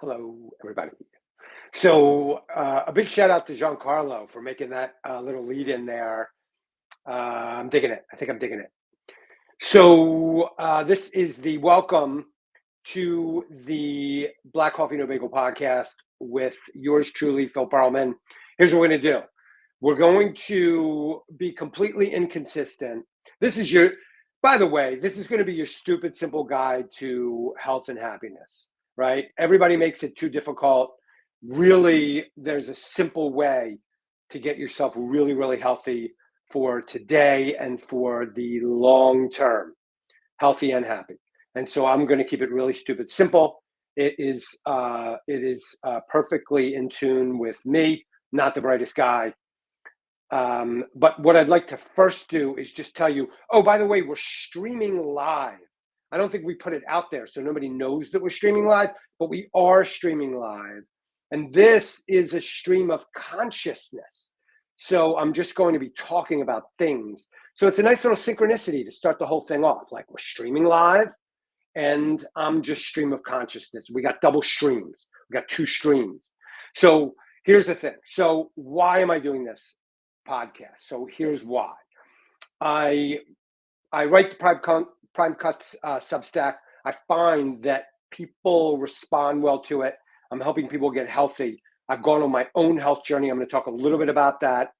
Hello, everybody. So, a big shout out to Giancarlo for making that little lead in there. I'm digging it. I think I'm digging it. So, this is the welcome to the Black Coffee No Bagel podcast with yours truly, Phil Pearlman. Here's what we're going to do. We're going to be completely inconsistent. By the way, this is going to be your stupid, simple guide to health and happiness, right? Everybody makes it too difficult. Really, there's a simple way to get yourself really, really healthy for today and for the long term, healthy and happy. And so I'm going to keep it really stupid simple. It is perfectly in tune with me, not the brightest guy. But what I'd like to first do is just tell you, oh, by the way, we're streaming live. I don't think we put it out there so nobody knows that we're streaming live, but we are streaming live. And this is a stream of consciousness. So I'm just going to be talking about things. So it's a nice little synchronicity to start the whole thing off. Like we're streaming live and I'm just stream of consciousness. We got double streams. We got two streams. So here's the thing. So why am I doing this podcast? So here's why. I write the Prime Cuts Substack. I find that people respond well to it. I'm helping people get healthy. I've gone on my own health journey. I'm going to talk a little bit about that.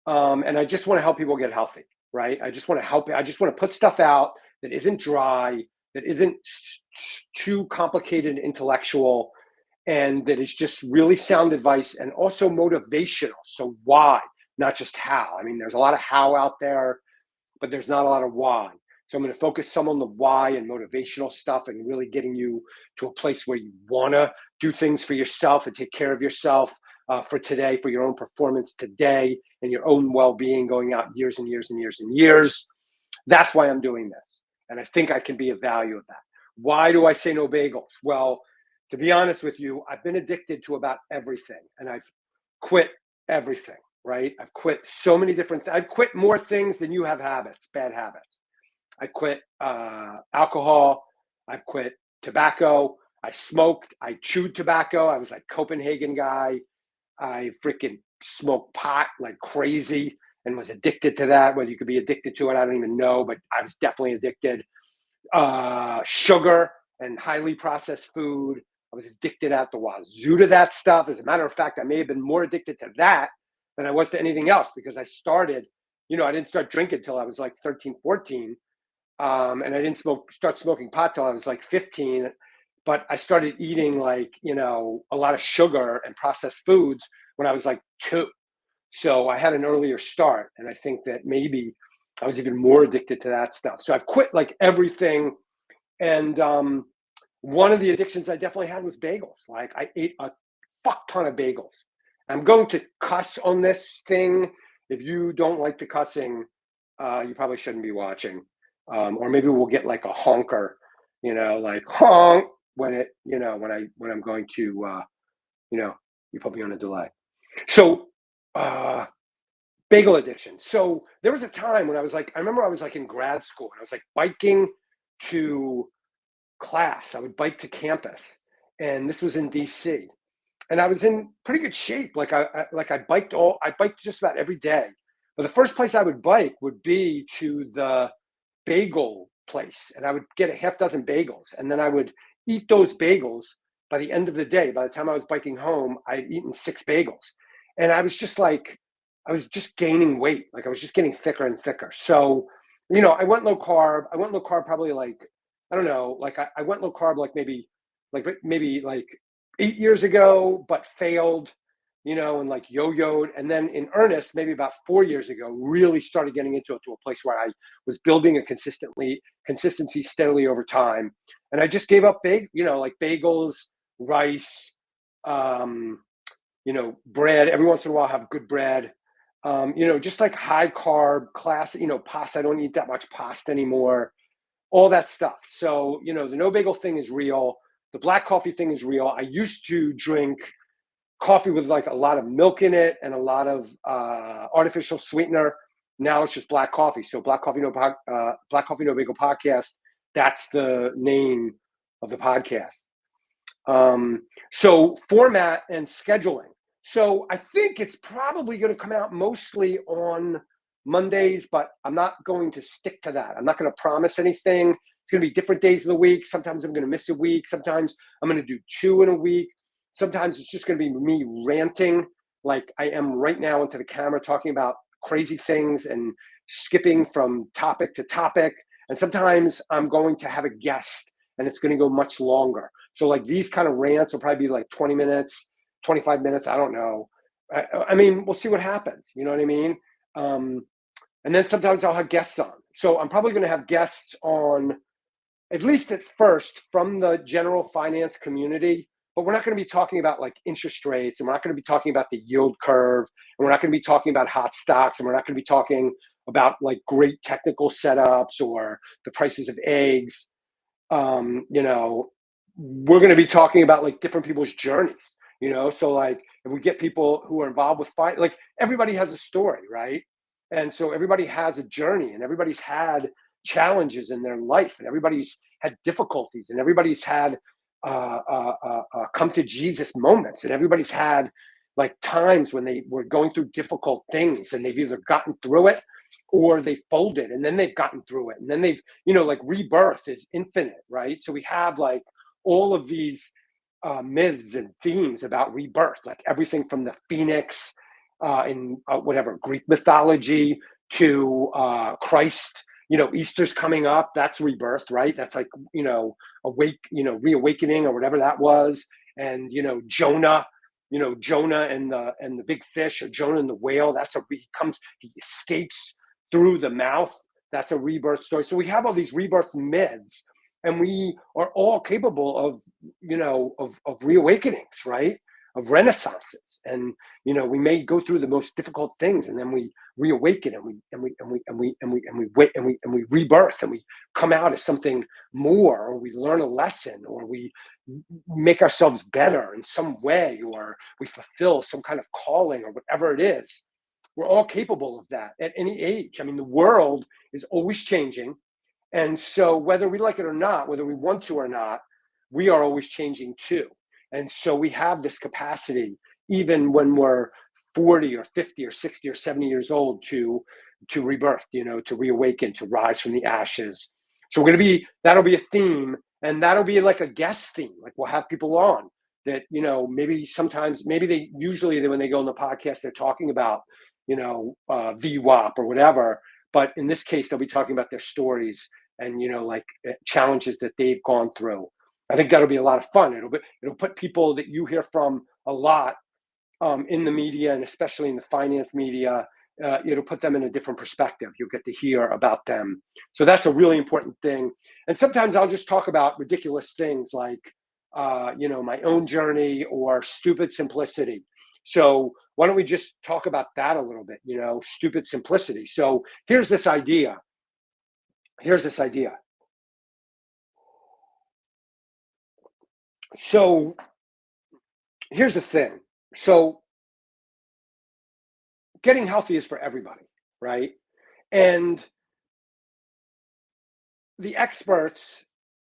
And I just want to help people get healthy, right? I just want to put stuff out that isn't dry, that isn't too complicated intellectual, and that is just really sound advice and also motivational. So why, not just how? I mean, there's a lot of how out there, but there's not a lot of why. So I'm going to focus some on the why and motivational stuff and really getting you to a place where you want to do things for yourself and take care of yourself for today, for your own performance today and your own well-being going out years and years and years and years. That's why I'm doing this. And I think I can be of value of that. Why do I say no bagels? Well, to be honest with you, I've been addicted to about everything and I've quit everything, right? I've quit so many different I've quit more things than you have habits, bad habits. I quit alcohol. I've quit tobacco. I smoked. I chewed tobacco. I was like Copenhagen guy. I freaking smoked pot like crazy and was addicted to that. Whether you could be addicted to it, I don't even know, but I was definitely addicted. Sugar and highly processed food. I was addicted at the wazoo to that stuff. As a matter of fact, I may have been more addicted to that than I was to anything else because I started, I didn't start drinking until I was like 13, 14. And I didn't start smoking pot till I was like 15, but I started eating like, a lot of sugar and processed foods when I was like 2. So I had an earlier start. And I think that maybe I was even more addicted to that stuff. So I've quit like everything. And one of the addictions I definitely had was bagels. Like I ate a fuck ton of bagels. I'm going to cuss on this thing. If you don't like the cussing, you probably shouldn't be watching. Or maybe we'll get like a honker, like honk when I'm going to, you put me on a delay. So, Bagel Edition. So there was a time when I remember I was like in grad school and I was like biking to class. I would bike to campus and this was in DC and I was in pretty good shape. I biked just about every day. But the first place I would bike would be to the bagel place and I would get a half dozen bagels and then I would eat those bagels. By the end of the day, by the time I was biking home, I'd eaten 6 bagels and I was just gaining weight. Like I was just getting thicker and thicker. So, I went low carb. I went low carb probably like, I don't know, like I went low carb like maybe 8 years ago, but failed, and like yo-yoed. And then in earnest, maybe about 4 years ago, really started getting into it to a place where I was building a consistency steadily over time. And I just gave up like bagels, rice, bread. Every once in a while, have good bread. Just like high carb class, pasta. I don't eat that much pasta anymore. All that stuff. So, the no bagel thing is real. The black coffee thing is real. I used to drink coffee with like a lot of milk in it and a lot of artificial sweetener. Now it's just black coffee. So Black Coffee No Bagel podcast. That's the name of the podcast. So format and scheduling. So I think it's probably going to come out mostly on Mondays, but I'm not going to stick to that. I'm not going to promise anything. It's going to be different days of the week. Sometimes I'm going to miss a week. Sometimes I'm going to do 2 in a week. Sometimes it's just going to be me ranting like I am right now into the camera, talking about crazy things and skipping from topic to topic. And sometimes I'm going to have a guest and it's going to go much longer. So like these kind of rants will probably be like 20 minutes, 25 minutes. I don't know. I mean, we'll see what happens. You know what I mean? And then sometimes I'll have guests on. So I'm probably going to have guests on, at least at first, from the general finance community. But we're not going to be talking about like interest rates, and we're not going to be talking about the yield curve, and we're not going to be talking about hot stocks, and we're not going to be talking about like great technical setups or the prices of eggs. You know, we're going to be talking about like different people's journeys, you know? So like if we get people who are involved with like everybody has a story, right? And so everybody has a journey and everybody's had challenges in their life and everybody's had difficulties and everybody's had come to Jesus moments and everybody's had like times when they were going through difficult things and they've either gotten through it or they folded and then they've gotten through it and then they've, you know, like rebirth is infinite, right? So we have like all of these myths and themes about rebirth, like everything from the phoenix in whatever Greek mythology to Christ. You know, Easter's coming up. That's rebirth, right? That's like, you know, reawakening or whatever that was. And Jonah. Jonah and the big fish, or Jonah and the whale. He escapes through the mouth. That's a rebirth story. So we have all these rebirth myths, and we are all capable of reawakenings, right? Of renaissances, and we may go through the most difficult things, and then we reawaken, and we rebirth, and we come out as something more, or we learn a lesson, or we make ourselves better in some way, or we fulfill some kind of calling, or whatever it is. We're all capable of that at any age. I mean, the world is always changing. And so whether we like it or not, whether we want to or not, we are always changing too. And so we have this capacity, even when we're 40 or 50 or 60 or 70 years old, to rebirth, to reawaken, to rise from the ashes. So that'll be a theme, and that'll be like a guest theme. Like we'll have people on that, usually when they go on the podcast, they're talking about, VWAP or whatever. But in this case, they'll be talking about their stories and, challenges that they've gone through. I think that'll be a lot of fun. It'll put people that you hear from a lot in the media, and especially in the finance media. It'll put them in a different perspective. You'll get to hear about them. So that's a really important thing. And sometimes I'll just talk about ridiculous things like, my own journey or stupid simplicity. So why don't we just talk about that a little bit, stupid simplicity. So here's this idea. So here's the thing. So getting healthy is for everybody, right? And the experts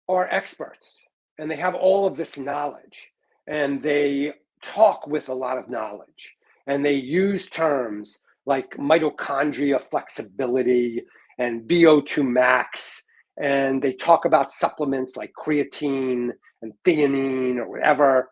are experts, and they have all of this knowledge, and they talk with a lot of knowledge, and they use terms like mitochondria flexibility and VO2 max, and they talk about supplements like creatine and theanine or whatever.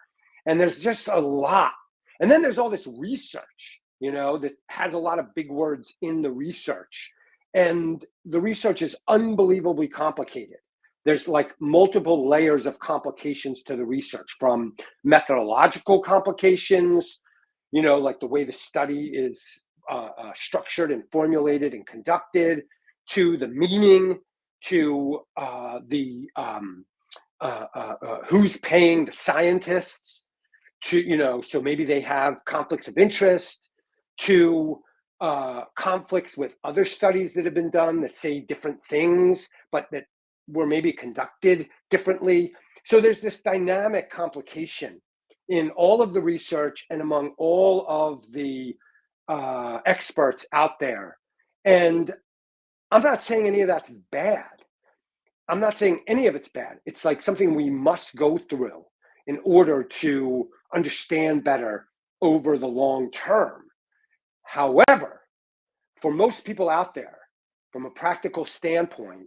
And there's just a lot. And then there's all this research, that has a lot of big words in the research. And the research is unbelievably complicated. There's like multiple layers of complications to the research, from methodological complications, like the way the study is structured and formulated and conducted, to the meaning, to who's paying the scientists, to, so maybe they have conflicts of interest, to conflicts with other studies that have been done that say different things, but that were maybe conducted differently. So there's this dynamic complication in all of the research and among all of the experts out there. And I'm not saying any of that's bad. I'm not saying any of it's bad. It's like something we must go through in order to understand better over the long term. However, for most people out there, from a practical standpoint,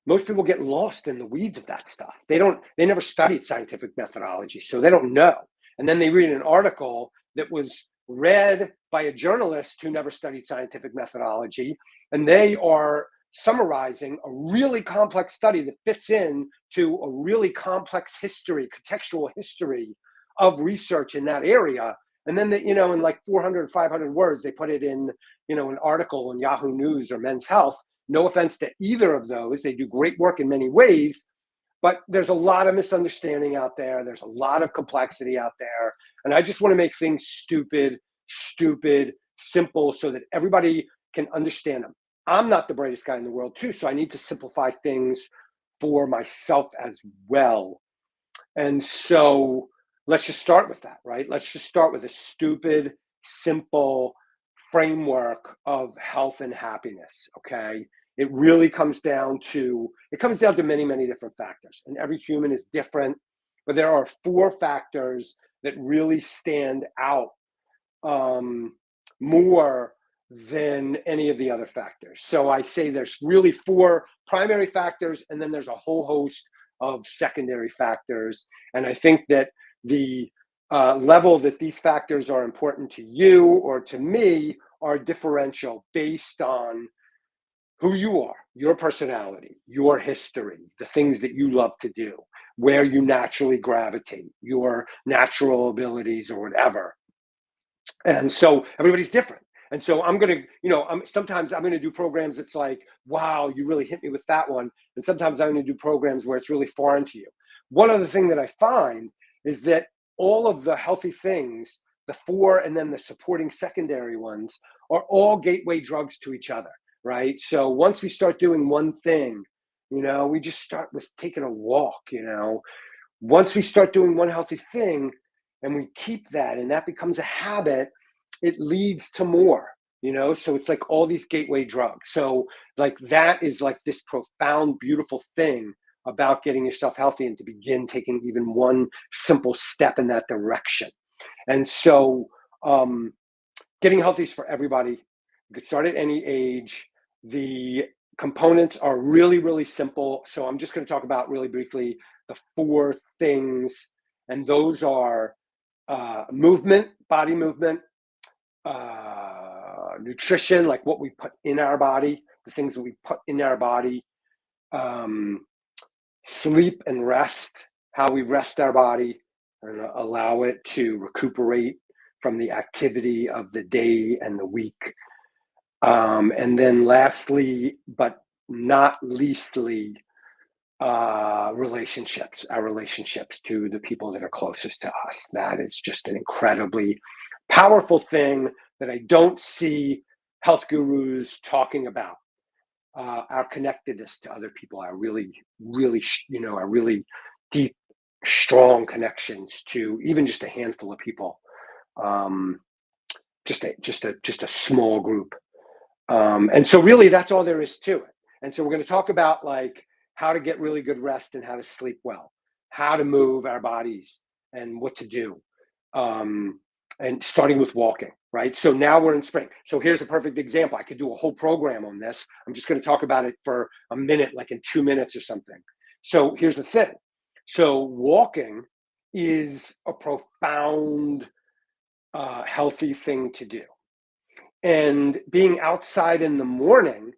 most people get lost in the weeds of that stuff. They never studied scientific methodology, so they don't know. And then they read an article that was read by a journalist who never studied scientific methodology, and they are summarizing a really complex study that fits in to a really complex history, contextual history of research in that area. And then, in like 400, 500 words, they put it in, an article in Yahoo News or Men's Health. No offense to either of those. They do great work in many ways, but there's a lot of misunderstanding out there. There's a lot of complexity out there. And I just want to make things stupid, simple, so that everybody can understand them. I'm not the brightest guy in the world too, so I need to simplify things for myself as well. And so let's just start with that, right? Let's just start with a stupid, simple framework of health and happiness, okay? It really comes down to many, many different factors, and every human is different, but there are 4 factors that really stand out more than any of the other factors. So I say there's really 4 primary factors, and then there's a whole host of secondary factors. And I think that the level that these factors are important to you or to me are differential based on who you are, your personality, your history, the things that you love to do, where you naturally gravitate, your natural abilities or whatever. And so everybody's different. And so I'm going to, sometimes I'm going to do programs that's like, wow, you really hit me with that one. And sometimes I'm going to do programs where it's really foreign to you. One other thing that I find is that all of the healthy things, the 4 and then the supporting secondary ones, are all gateway drugs to each other, right? So once we start doing one thing, we just start with taking a walk, Once we start doing one healthy thing and we keep that and that becomes a habit, it leads to more, so it's like all these gateway drugs. So like that is like this profound, beautiful thing about getting yourself healthy and to begin taking even one simple step in that direction. And so getting healthy is for everybody. You could start at any age. The components are really, really simple. So I'm just going to talk about really briefly the 4 things, and those are movement, body movement, nutrition, like what we put in our body, the things that we put in our body, sleep and rest, how we rest our body and allow it to recuperate from the activity of the day and the week. And then lastly, but not leastly, relationships, our relationships to the people that are closest to us. That is just an incredibly powerful thing that I don't see health gurus talking about. Our connectedness to other people, our really, really, our really deep, strong connections to even just a handful of people, just a small group. And so really that's all there is to it. And so we're going to talk about like how to get really good rest and how to sleep well, how to move our bodies and what to do. And starting with walking, right? So now we're in spring. So here's a perfect example. I could do a whole program on this. I'm just going to talk about it for a minute, like in 2 minutes or something. So here's the thing. So walking is a profound, healthy thing to do. And being outside in the morning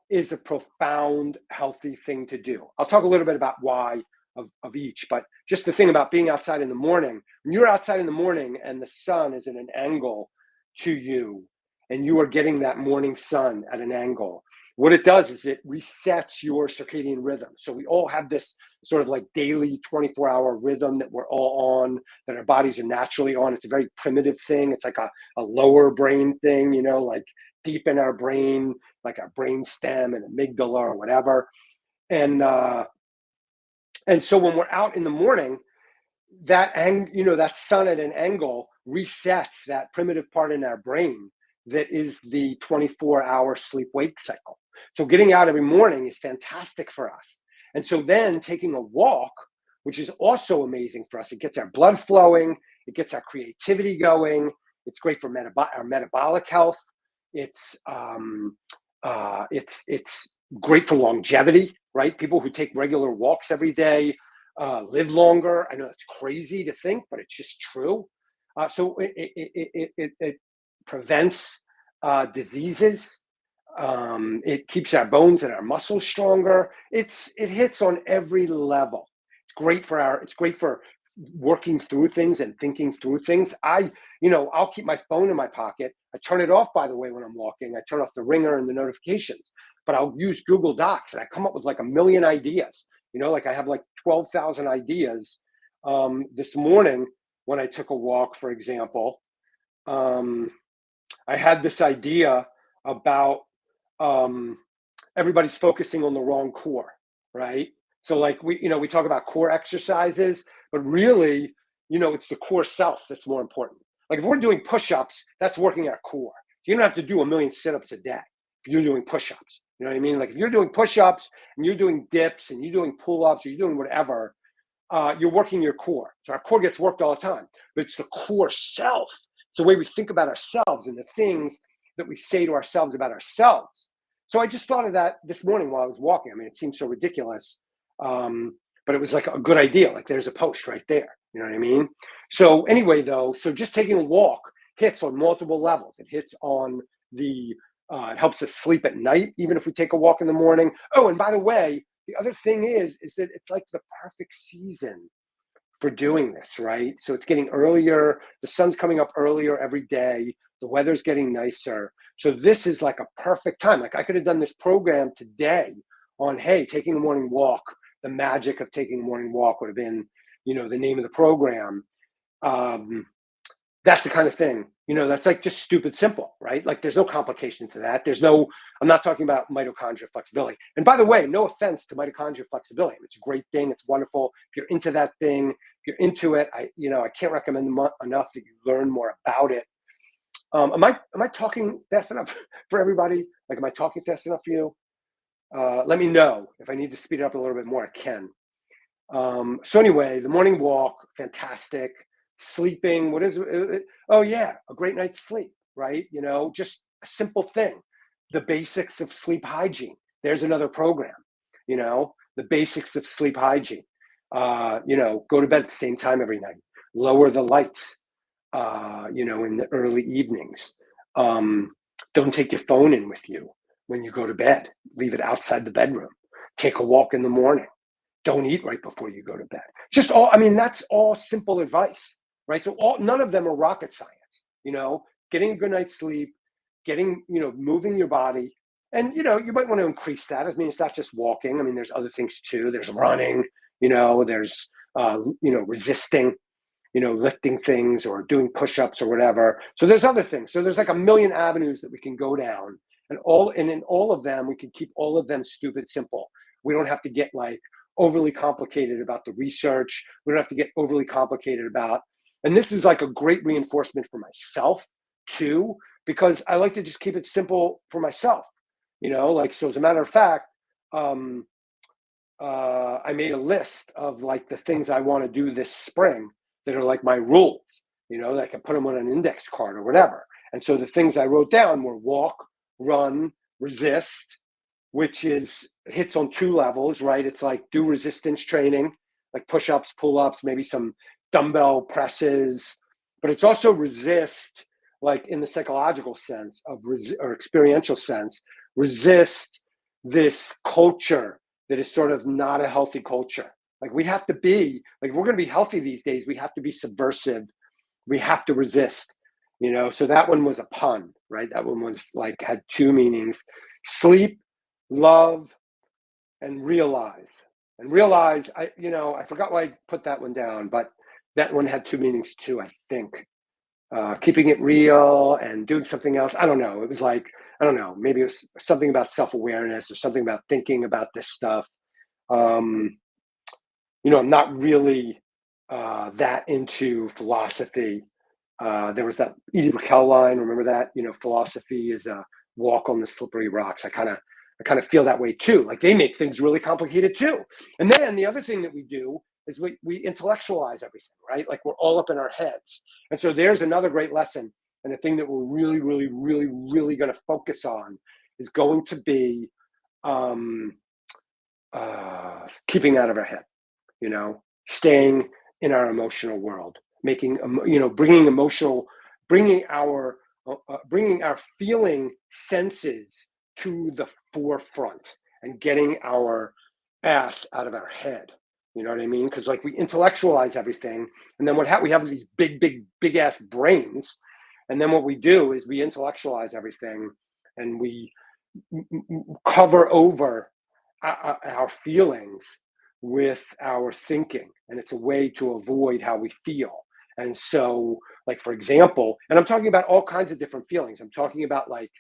is a profound, healthy thing to do. I'll talk a little bit about why of each, but just the thing about being outside in the morning, when you're outside in the morning and the sun is at an angle to you and you are getting that morning sun at an angle, what it does is it resets your circadian rhythm. So we all have this sort of like daily 24-hour rhythm that we're all on, that our bodies are naturally on. It's a very primitive thing. It's like a lower brain thing, like deep in our brain, like our brain stem and amygdala or whatever. And so when we're out in the morning, that sun at an angle resets that primitive part in our brain that is the 24-hour sleep-wake cycle. So getting out every morning is fantastic for us. And so then taking a walk which is also amazing for us. It gets our blood flowing. It gets our creativity going. It's great for our metabolic health. It's great for longevity, right? People who take regular walks every day live longer. I know it's crazy to think, but it's just true. So it prevents diseases. It keeps our bones and our muscles stronger. It hits on every level. It's great for working through things and thinking through things. I'll keep my phone in my pocket. I turn it off, by the way, when I'm walking. I turn off the ringer and the notifications, but I'll use Google Docs and I come up with like a million ideas. Like I have like 12,000 ideas. This morning when I took a walk, for example, I had this idea about everybody's focusing on the wrong core, right? So like we talk about core exercises, but really, it's the core self that's more important. Like if we're doing push-ups, that's working our core. You don't have to do a million sit-ups a day if you're doing push-ups. You know what I mean? Like if you're doing push-ups and you're doing dips and you're doing pull-ups or you're doing whatever, you're working your core. So our core gets worked all the time, but it's the core self. It's the way we think about ourselves and the things that we say to ourselves about ourselves. So I just thought of that this morning while I was walking. I mean, it seems so ridiculous, but it was like a good idea. Like there's a post right there. You know what I mean? So anyway, though, so just taking a walk hits on multiple levels. It hits on it helps us sleep at night, even if we take a walk in the morning. Oh, and by the way, the other thing is that it's like the perfect season for doing this, right? So it's getting earlier. The sun's coming up earlier every day. The weather's getting nicer. So this is like a perfect time. Like I could have done this program today on, hey, taking a morning walk. The magic of taking a morning walk would have been, the name of the program. That's the kind of thing, that's like just stupid simple, right? Like there's no complication to that. I'm not talking about mitochondria flexibility. And by the way, no offense to mitochondria flexibility. It's a great thing. It's wonderful. If you're into that thing, if you're into it, I can't recommend enough that you learn more about it. Am I talking fast enough for everybody? Like, am I talking fast enough for you? Let me know if I need to speed it up a little bit more. I can. So anyway, the morning walk, fantastic. Sleeping, what is it? Oh yeah, a great night's sleep, right? Just a simple thing. The basics of sleep hygiene. There's another program, the basics of sleep hygiene. Go to bed at the same time every night. Lower the lights, in the early evenings. Don't take your phone in with you when you go to bed. Leave it outside the bedroom. Take a walk in the morning. Don't eat right before you go to bed. That's all simple advice, right? So none of them are rocket science, getting a good night's sleep, moving your body. And, you might want to increase that. It's not just walking. There's other things too. There's running, there's, resisting, lifting things or doing push-ups or whatever. So there's other things. So there's like a million avenues that we can go down, and in all of them, we can keep all of them stupid simple. We don't have to get like overly complicated about the research. We don't have to get overly complicated about, and this is like a great reinforcement for myself too, because I like to just keep it simple for myself, so as a matter of fact, I made a list of like the things I want to do this spring that are like my rules, that I can put them on an index card or whatever. And so the things I wrote down were walk, run, resist, which hits on two levels, right? It's like do resistance training, like push-ups, pull-ups, maybe some dumbbell presses, but it's also resist, like in the psychological sense or experiential sense, resist this culture that is sort of not a healthy culture. Like we have to be, like if we're going to be healthy these days, we have to be subversive. We have to resist, so that one was a pun, right? That one was like, had two meanings: sleep, love, and realize. And realize, I forgot why I put that one down, but that one had two meanings too, I think. Keeping it real and doing something else. I don't know. It was like, I don't know, maybe it was something about self-awareness or something about thinking about this stuff. I'm not really that into philosophy. There was that Edie Brickell line. Remember that? Philosophy is a walk on the slippery rocks. I kind of feel that way too. Like they make things really complicated too. And then the other thing that we do is we intellectualize everything, right? Like we're all up in our heads. And so there's another great lesson. And the thing that we're really, really, really, really going to focus on is going to be keeping out of our head, staying in our emotional world, bringing our feeling senses to the forefront and getting our ass out of our head. You know what I mean? Because like we intellectualize everything, and then we have these big ass brains, and then what we do is we intellectualize everything, and we cover over our feelings with our thinking, and it's a way to avoid how we feel. And so, like for example, and I'm talking about all kinds of different feelings. I'm talking about like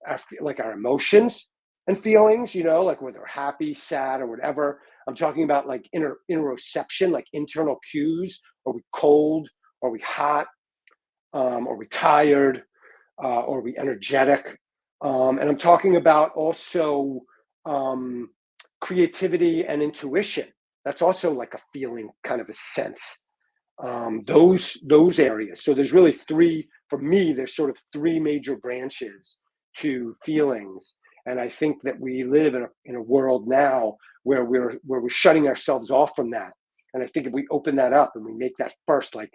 our emotions and feelings, like whether we're happy, sad, or whatever. I'm talking about like interoception, like internal cues. Are we cold? Are we hot? Are we tired? Are we energetic? And I'm talking about also creativity and intuition. That's also like a feeling, kind of a sense. Those areas. So there's really for me, there's sort of three major branches to feelings. And I think that we live in a world now where we're shutting ourselves off from that. And I think if we open that up and we make that first, like,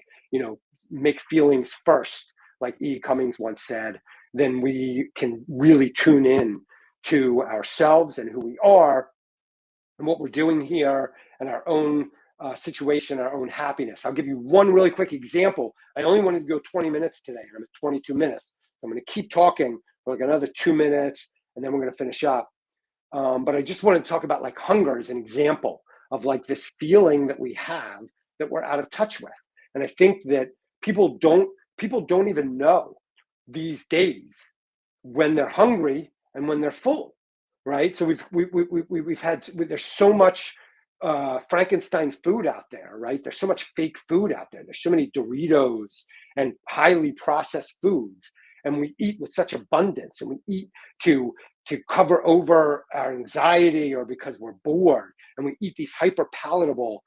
make feelings first, like E. Cummings once said, then we can really tune in to ourselves and who we are and what we're doing here and our own situation, our own happiness. I'll give you one really quick example. I only wanted to go 20 minutes today, and I'm at 22 minutes. I'm going to keep talking for like another 2 minutes, and then we're going to finish up. But I just wanted to talk about like hunger as an example of like this feeling that we have that we're out of touch with. And I think that people don't even know these days when they're hungry and when they're full, right? So we've had, there's so much Frankenstein food out there, right? There's so much fake food out there. There's so many Doritos and highly processed foods, and we eat with such abundance, and we eat to cover over our anxiety or because we're bored, and we eat these hyper palatable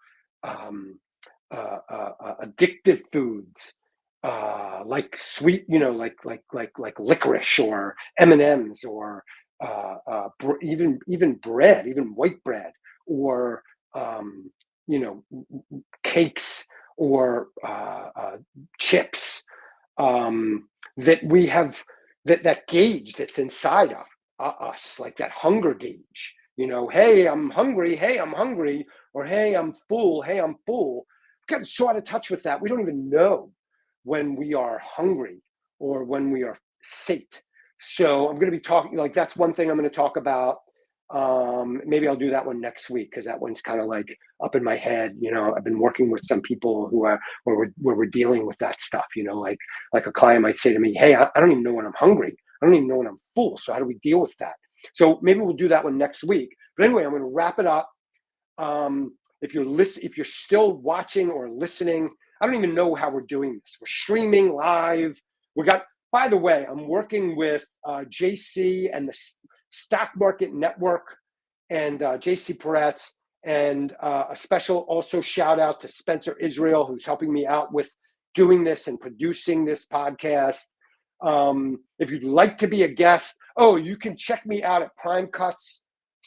addictive foods like sweet, like licorice or M&Ms or even bread, even white bread, or cakes or chips, that we have that gauge that's inside of us, like that hunger gauge. Hey, I'm hungry. Hey, I'm hungry. Or hey, I'm full. Hey, I'm full. We've gotten so out of touch with that. We don't even know when we are hungry or when we are sate. So I'm going to be talking, like, that's one thing I'm going to talk about. Maybe I'll do that one next week, because that one's kind of like up in my head. I've been working with some people who are where we're dealing with that stuff. Like a client might say to me, "Hey, I don't even know when I'm hungry. I don't even know when I'm full. So how do we deal with that?" So maybe we'll do that one next week. But anyway, I'm going to wrap it up. If you're still watching or listening, I don't even know how we're doing this. We're streaming live. By the way, I'm working with JC and the Stock Market Network and JC Peretz, and a special also shout out to Spencer Israel, who's helping me out with doing this and producing this podcast. If you'd like to be a guest, you can check me out at Prime Cuts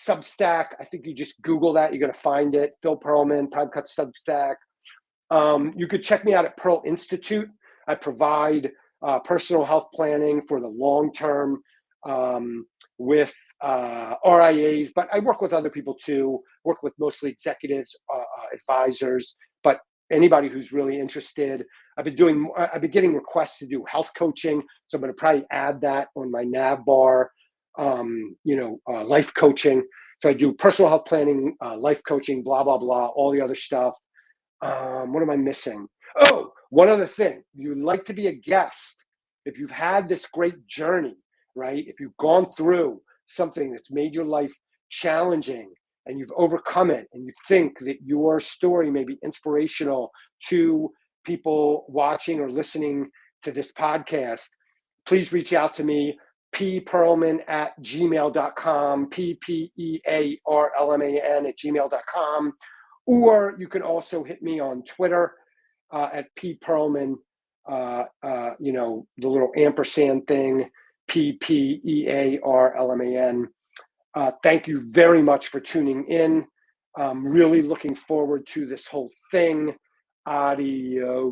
Substack. I think you just Google that, you're going to find it. Phil Pearlman, Prime Cuts Substack. You could check me out at Pearl Institute. I provide personal health planning for the long term with RIAs, but I work with other people too. Work with mostly executives, advisors, but anybody who's really interested. I've been getting requests to do health coaching, so I'm going to probably add that on my nav bar. Life coaching. So I do personal health planning, life coaching, blah blah blah, all the other stuff. What am I missing? One other thing. If you'd like to be a guest, if you've had this great journey, right? If you've gone through something that's made your life challenging and you've overcome it, and you think that your story may be inspirational to people watching or listening to this podcast, please reach out to me, ppearlman@gmail.com, PPEARLMAN @gmail.com, Or you can also hit me on Twitter at P Pearlman, you know, the little ampersand thing, PPEARLMAN. Thank you very much for tuning in. Really looking forward to this whole thing. Adios.